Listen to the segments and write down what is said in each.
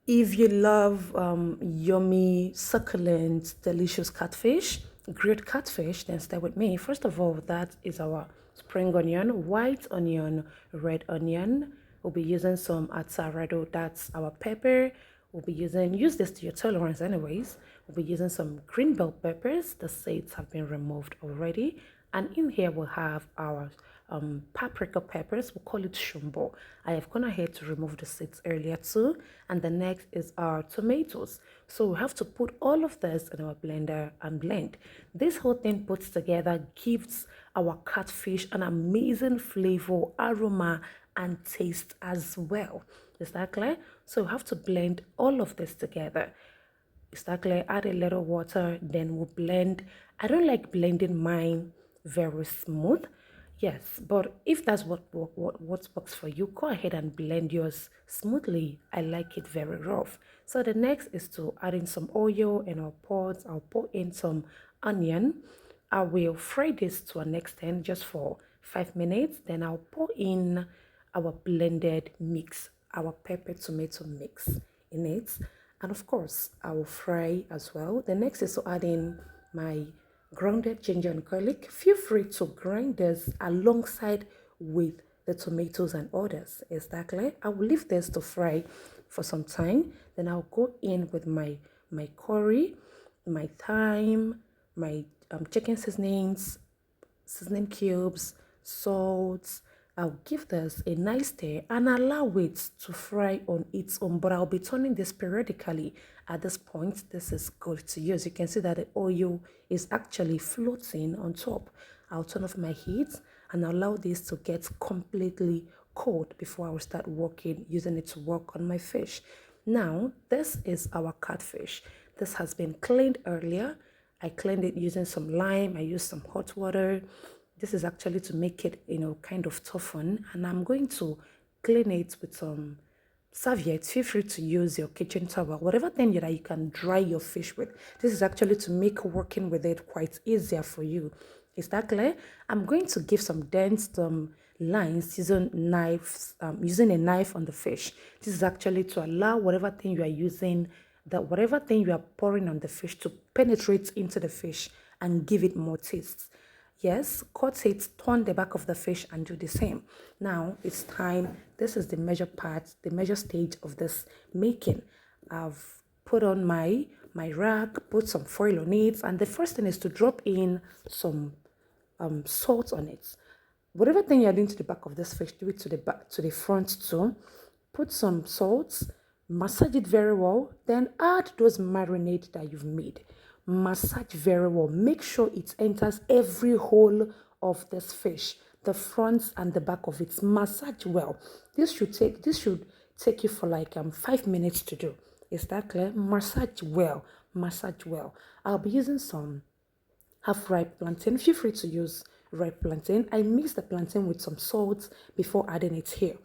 If you love yummy, succulent, delicious catfish, grilled catfish, then stay with me. First of all, that is our spring onion, white onion, red onion. We'll be using some atsarado, that's our pepper. We'll be use this to your tolerance anyways. We'll be using some green bell peppers. The seeds have been removed already. And in here we'll have our paprika peppers. We'll call it shumbo. I have gone ahead to remove the seeds earlier too. And the next is our tomatoes. So we have to put all of this in our blender and blend. This whole thing put together gives our catfish an amazing flavor, aroma, and taste as well. Is that clear? So we have to blend all of this together. Is that clear? Add a little water, then we'll blend. I don't like blending mine very smooth. Yes, but if that's what works for you, go ahead and blend yours smoothly. I like it very rough. So the next is to add in some oil in our pots. I'll pour in some onion. I will fry this to an extent just for 5 minutes. Then I'll pour in our blended mix, our pepper tomato mix in it. And of course, I will fry as well. The next is to add in my grounded ginger and garlic. Feel free to grind this alongside with the tomatoes and others. Is that clear? I will leave this to fry for some time. Then I'll go in with my curry, my thyme, my chicken seasoning cubes, salt. I'll give this a nice stir and allow it to fry on its own, but I'll be turning this periodically. At this point, this is good to use. You can see that the oil is actually floating on top. I'll turn off my heat and allow this to get completely cold before I will start using it to work on my fish. Now, this is our catfish. This has been cleaned earlier. I cleaned it using some lime. I used some hot water. This is actually to make it, kind of toughen. And I'm going to clean it with some serviettes. Feel free to use your kitchen towel, whatever thing that you can dry your fish with. This is actually to make working with it quite easier for you. Is that clear? I'm going to give some dense lines using a knife on the fish. This is actually to allow whatever thing you are using, whatever thing you are pouring on the fish to penetrate into the fish and give it more taste. Yes, cut it, turn the back of the fish and do the same. Now it's time. This is the measure part, the measure stage of this making. I've put on my rack, put some foil on it, and the first thing is to drop in some salt on it. Whatever thing you're doing to the back of this fish, do it to the front too. Put some salt, massage it very well, then add those marinade that you've made. Massage very well. Make sure it enters every hole of this fish, the front and the back of it. Massage well. This should take you for like 5 minutes to do. Is that clear? Massage well. Massage well. I'll be using some half-ripe plantain. Feel free to use ripe plantain. I mix the plantain with some salt before adding it here.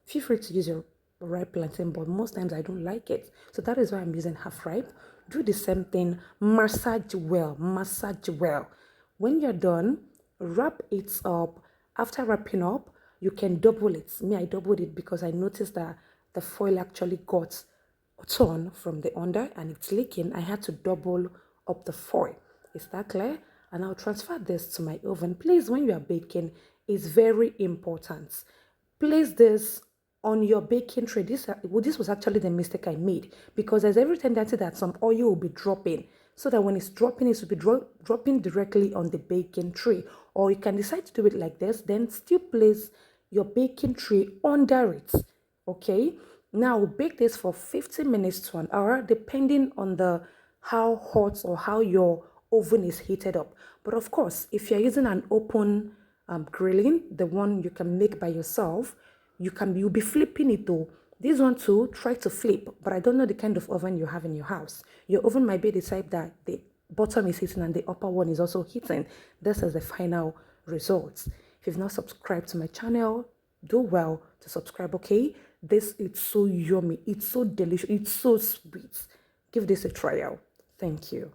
Feel free to use your ripe plantain, but most times I don't like it. So that is why I'm using half-ripe. Do the same thing. Massage well. Massage well. When you're done, wrap it up. After wrapping up, you can double it. I doubled it because I noticed that the foil actually got torn from the under and it's leaking. I had to double up the foil. Is that clear? And I'll transfer this to my oven. Please, when you are baking, it's very important. Place this on your baking tray. This was actually the mistake I made, because there's every tendency that some oil will be dropping, so that when it's dropping, it will be dropping directly on the baking tray. Or you can decide to do it like this, then still place your baking tray under it. Okay, now we'll bake this for 15 minutes to an hour, depending on how hot or how your oven is heated up. But of course, if you're using an open grilling, the one you can make by yourself, you'll be flipping it though. This one too, try to flip, but I don't know the kind of oven you have in your house. Your oven might be the type that the bottom is heating and the upper one is also heating. This is the final result. If you've not subscribed to my channel, do well to subscribe, okay? This is so yummy, it's so delicious, it's so sweet. Give this a try out. Thank you.